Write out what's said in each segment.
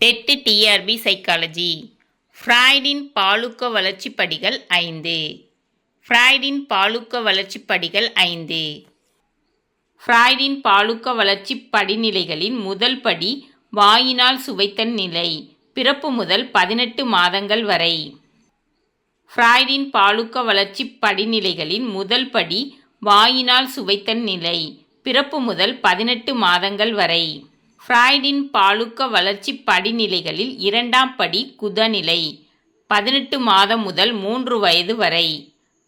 Dead TRB psychology. ஃப்ராய்டின் பாலுக்க வளர்ச்சிப் படிகள் 5. ஃப்ராய்டின் பாலுக்க வளர்ச்சிப் படிகள் 5. ஃப்ராய்டின் பாலுக்க வளர்ச்சிப் படிநிலைகளின் முதல் படி வாயினால் சுவைத்தல் நிலை, பிறப்பு முதல் 18 மாதங்கள் வரை. ஃப்ராய்டின் பாலுக்க வளர்ச்சிப் படிநிலைகளின் முதல் படி வாயினால் சுவைத்தல் நிலை, பிறப்பு முதல் 18 மாதங்கள் வரை. ஃப்ராய்டின் பாலுக்க வளர்ச்சிப் படிநிலைகளில் இரண்டாம் படி குதநிலை, 18 மாதம் முதல் 3 வயது வரை.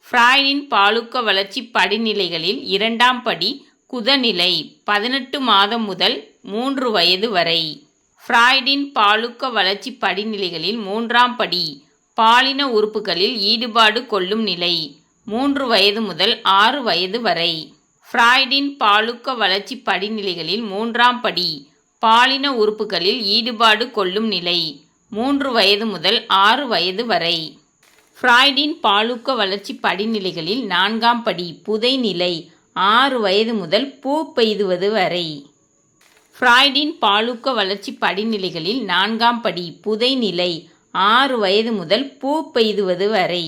ஃப்ராய்டின் பாலுக்க வளர்ச்சிப் படிநிலைகளில் இரண்டாம் படி குதநிலை, 18 மாதம் முதல் 3 வயது வரை. ஃப்ராய்டின் பாலுக்க வளர்ச்சிப் படிநிலைகளில் மூன்றாம் படி பாலின உறுப்புகளில் ஈடுபாடு கொள்ளும் நிலை, 3 வயது முதல் 6 வயது வரை. ஃப்ராய்டின் பாலுக்க வளர்ச்சிப் படிநிலைகளில் மூன்றாம் படி பாலின உறுப்புகளில் ஈடுபாடு கொள்ளும் நிலை, 3 வயது முதல் 6 வயது வரை. ஃப்ராய்டின் பாலுக்க வளர்ச்சிப் படிநிலைகளில் நான்காம் படி புதைநிலை, 6 வயது முதல் பூ பெய்துவது வரை. ஃப்ராய்டின் பாலுக்க வளர்ச்சிப் படிநிலைகளில் நான்காம் படி புதைநிலை, 6 வயது முதல் பூ பெய்துவது வரை.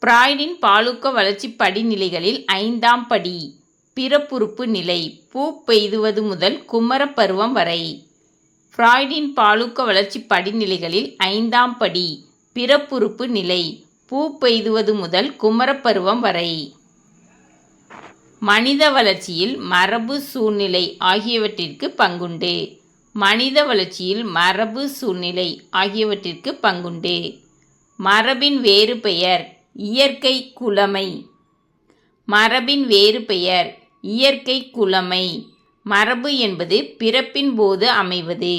ஃப்ராய்டின் பாலுக்க வளர்ச்சிப் படிநிலைகளில் ஐந்தாம் படி பிறப்புறுப்பு நிலை, பூ பெய்துவது முதல் குமரப் பருவம் வரை. ஃப்ராய்டின் பாலுக்க வளர்ச்சிப் படிநிலைகளில் ஐந்தாம் படி பிறப்புறுப்பு நிலை, பூ பெய்துவது முதல் குமரப் பருவம் வரை. மனித வளர்ச்சியில் மரபு சூழ்நிலை ஆகியவற்றிற்கு பங்குண்டு. மனித வளர்ச்சியில் மரபு சூழ்நிலை ஆகியவற்றிற்கு பங்குண்டு. மரபின் வேறு பெயர் இயற்கை குலமை. மரபின் வேறு பெயர் இயற்கை குலமை. மரபு என்பது பிறப்பின் போது அமைவது.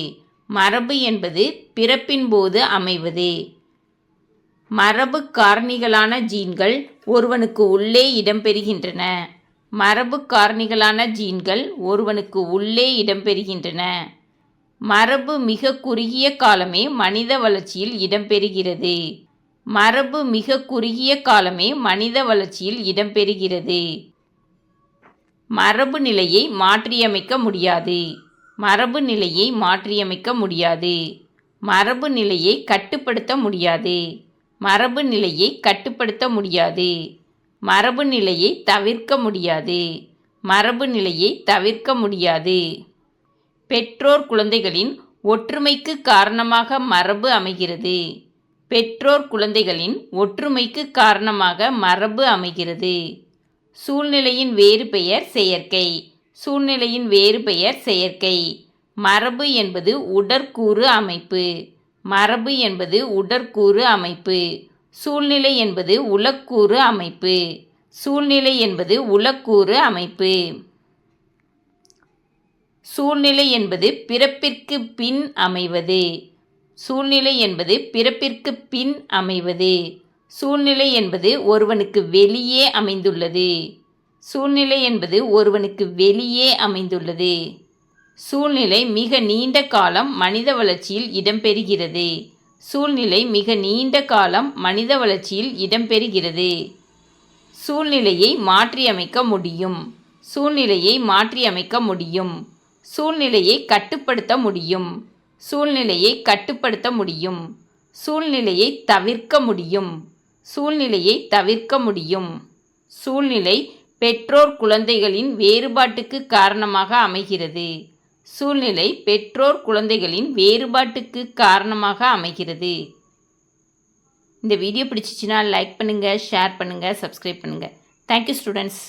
மரபு என்பது பிறப்பின் போது அமைவது. மரபு காரணிகளான ஜீன்கள் ஒருவனுக்கு உள்ளே இடம்பெறுகின்றன. மரபு காரணிகளான ஜீன்கள் ஒருவனுக்கு உள்ளே இடம்பெறுகின்றன. மரபு மிக குறுகிய காலமே மனித வளர்ச்சியில் இடம்பெறுகிறது. மரபு மிக குறுகிய காலமே மனித வளர்ச்சியில் இடம்பெறுகிறது. மரபு நிலையை மாற்றியமைக்க முடியாது. மரபு நிலையை மாற்றியமைக்க முடியாது. மரபு நிலையை கட்டுப்படுத்த முடியாது. மரபு நிலையை கட்டுப்படுத்த முடியாது. மரபு நிலையை தவிர்க்க முடியாது. மரபு நிலையை தவிர்க்க முடியாது. பெற்றோர் குழந்தைகளின் ஒற்றுமைக்கு காரணமாக மரபு அமைகிறது. பெற்றோர் குழந்தைகளின் ஒற்றுமைக்கு காரணமாக மரபு அமைகிறது. சூழ்நிலையின் வேறு பெயர் செயற்கை. சூழ்நிலையின் வேறு பெயர் செயற்கை. மரபு என்பது உடற்கூறு அமைப்பு. மரபு என்பது உடற்கூறு அமைப்பு. சூழ்நிலை என்பது உளக்கூறு அமைப்பு. சூழ்நிலை என்பது உளக்கூறு அமைப்பு. சூழ்நிலை என்பது பிறப்பிற்கு பின் அமைவது. சூழ்நிலை என்பது பிறப்பிற்கு பின் அமைவது. சூழ்நிலை என்பது ஒருவனுக்கு வெளியே அமைந்துள்ளது. சூழ்நிலை என்பது ஒருவனுக்கு வெளியே அமைந்துள்ளது. சூழ்நிலை மிக நீண்ட காலம் மனித வளர்ச்சியில் இடம்பெறுகிறது. சூழ்நிலை மிக நீண்ட காலம் மனித வளர்ச்சியில் இடம்பெறுகிறது. சூழ்நிலையை மாற்றியமைக்க முடியும். சூழ்நிலையை மாற்றியமைக்க முடியும். சூழ்நிலையை கட்டுப்படுத்த முடியும். சூழ்நிலையை கட்டுப்படுத்த முடியும். சூழ்நிலையை தவிர்க்க முடியும். சூழ்நிலையை தவிர்க்க முடியும். சூழ்நிலை பெற்றோர் குழந்தைகளின் வேறுபாட்டுக்கு காரணமாக அமைகிறது. சூழ்நிலை பெற்றோர் குழந்தைகளின் வேறுபாட்டுக்கு காரணமாக அமைகிறது. இந்த வீடியோ பிடிச்சிச்சின்னா லைக் பண்ணுங்கள், ஷேர் பண்ணுங்கள், சப்ஸ்கிரைப் பண்ணுங்கள். Thank you students.